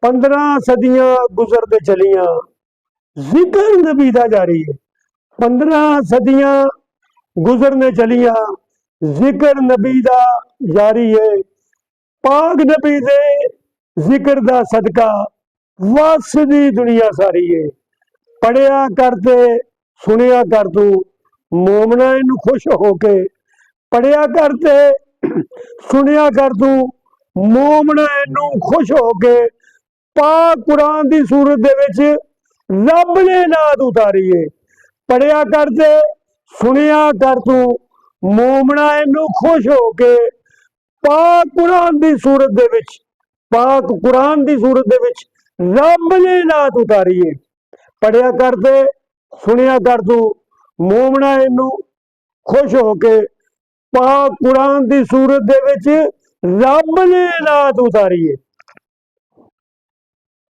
15 सदियां गुजरते चलियां, जिक्र नबी दा जारी है। 15 सदियां गुजरने चलियां, जिक्र नबी दा जारी है। पाक नबी दे जिक्र दा सदका वसदी दुनिया सारी है। पढ़िया करते सुनिया कर तू मोमना इनू खुश होके, पढ़िया करते सुनिया कर तू मोमना इनू खुश होके। पाक कुरान की सूरत दे विच रब ने नात उतारी है। पढ़िया करते सुनिया कर तू मोमना इनू खुश होके। पाक कुरान की सूरत दे विच, पाक कुरान की सूरत दे विच रब ने नात उतारी है। पढ़िया करते सुनिया कर तू मोमना इनू खुश होके। पाक कुरान की सूरत दे विच रब ने नात उतारी है।